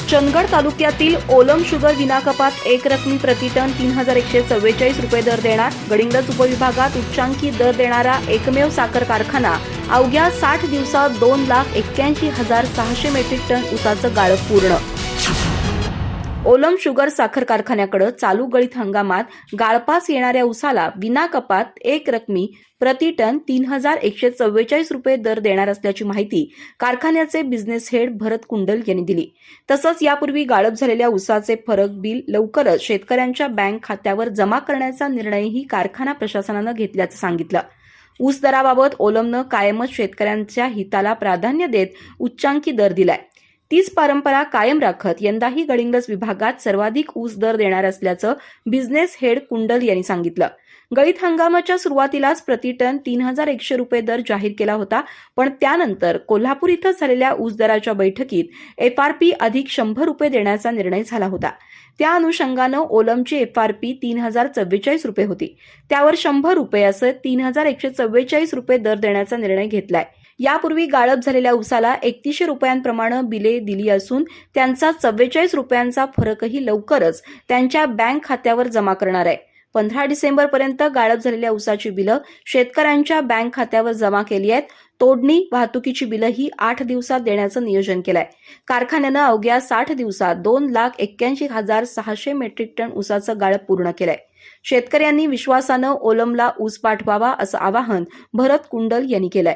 चंदगड तालुक्यातील Olam sugar विनाकपात एक रकमी प्रतिटन 3144 रुपये दर देणार. गडिंग्लज उपविभागात उच्चांकी दर देणारा एकमेव साखर कारखाना. अवघ्या 60 दिवसात 2,81,600 मेट्रिक टन ऊसाचं गाळप पूर्ण. ओलम शुगर साखर कारखान्याकडे चालू गळीत हंगामात गाळपास येणाऱ्या ऊसाला विना कपात एक रकमी प्रतिटन 3,144 रुपये दर देणार असल्याची माहिती कारखान्याचे बिझनेस हेड भरत कुंडल यांनी दिली. तसंच यापूर्वी गाळप झालेल्या ऊसाचे फरक बिल लवकरच शेतकऱ्यांच्या बँक खात्यावर जमा करण्याचा निर्णयही कारखाना प्रशासनानं घेतल्याचं सांगितलं. ऊस दराबाबत ओलमनं कायमच शेतकऱ्यांच्या हिताला प्राधान्य देत उच्चांकी दर दिलाय. तीच परंपरा कायम राखत यंदाही गडिंग्लज विभागात सर्वाधिक ऊस दर देणार असल्याचं बिझनेस हेड कुंडल यांनी सांगितलं. गळीत हंगामाच्या सुरुवातीलाच प्रतिटन 3,100 रुपये दर जाहीर केला होता, पण त्यानंतर कोल्हापूर इथं झालेल्या ऊस दराच्या बैठकीत FRP अधिक 100 रुपये देण्याचा निर्णय झाला होता. त्या अनुषंगानं ओलमची FRP 3,044 रुपये होती. त्यावर 100 रुपये असं 3,144 रुपये दर देण्याचा निर्णय घेतलाय. यापूर्वी गाळप झालेल्या ऊसाला 3100 रुपयांप्रमाणे बिले दिली असून त्यांचा 44 रुपयांचा फरकही लवकरच त्यांच्या बँक खात्यावर जमा करणार आहे. 15 डिसेंबरपर्यंत गाळप झालेल्या ऊसाची बिलं शेतकऱ्यांच्या बँक खात्यावर जमा केली आहेत. तोडणी वाहतुकीची बिलंही 8 दिवसात देण्याचं नियोजन केलंय. कारखान्यानं अवघ्या 60 दिवसात 2,81,600 मेट्रिक टन ऊसाचं गाळप पूर्ण केलंय. शेतकऱ्यांनी विश्वासानं ओलमला ऊस पाठवावा असं आवाहन भरत कुंडल यांनी केलंय.